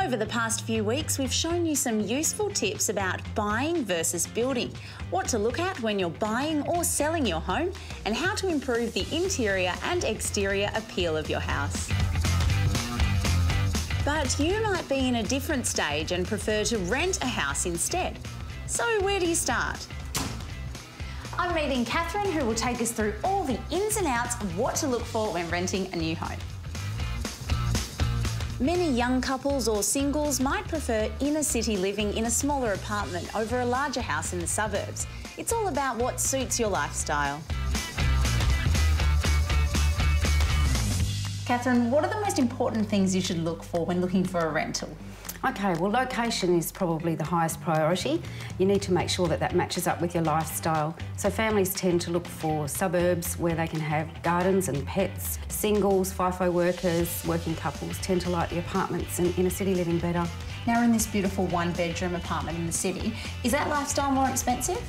Over the past few weeks, we've shown you some useful tips about buying versus building, what to look at when you're buying or selling your home, and how to improve the interior and exterior appeal of your house. But you might be in a different stage and prefer to rent a house instead. So where do you start? I'm meeting Catherine, who will take us through all the ins and outs of what to look for when renting a new home. Many young couples or singles might prefer inner city living in a smaller apartment over a larger house in the suburbs. It's all about what suits your lifestyle. Catherine, what are the most important things you should look for when looking for a rental? Okay, well, location is probably the highest priority. You need to make sure that that matches up with your lifestyle. So families tend to look for suburbs where they can have gardens and pets. Singles, FIFO workers, working couples tend to like the apartments and inner city living better. Now, we're in this beautiful one-bedroom apartment in the city. Is that lifestyle more expensive?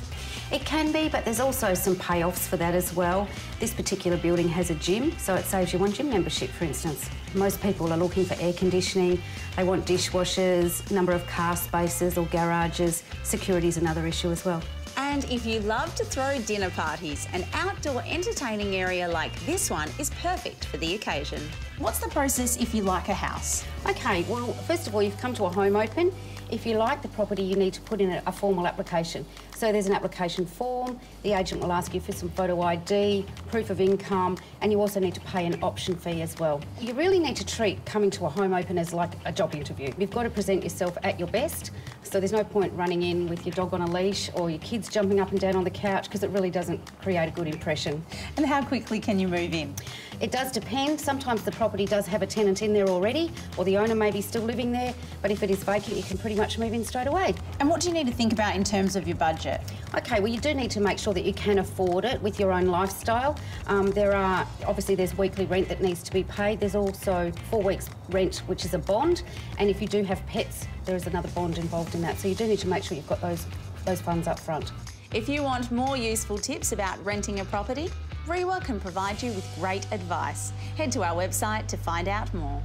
It can be, but there's also some payoffs for that as well. This particular building has a gym, so it saves you one gym membership, for instance. Most people are looking for air conditioning, they want dishwashers, number of car spaces or garages. Security is another issue as well. And if you love to throw dinner parties, an outdoor entertaining area like this one is perfect for the occasion. What's the process if you like a house? Okay, well, first of all, you've come to a home open. If you like the property, you need to put in a formal application. So there's an application form, the agent will ask you for some photo ID, proof of income, and you also need to pay an option fee as well. You really need to treat coming to a home open as like a job interview. You've got to present yourself at your best, so there's no point running in with your dog on a leash or your kids jumping up and down on the couch, because it really doesn't create a good impression. And how quickly can you move in? It does depend. Sometimes the property does have a tenant in there already, or the owner may be still living there, but if it is vacant, you can pretty much move in straight away. And what do you need to think about in terms of your budget? Okay, well, you do need to make sure that you can afford it with your own lifestyle. Obviously there's weekly rent that needs to be paid. There's also 4 weeks rent, which is a bond, and if you do have pets, there is another bond involved in that. So you do need to make sure you've got those funds up front. If you want more useful tips about renting a property, REWA can provide you with great advice. Head to our website to find out more.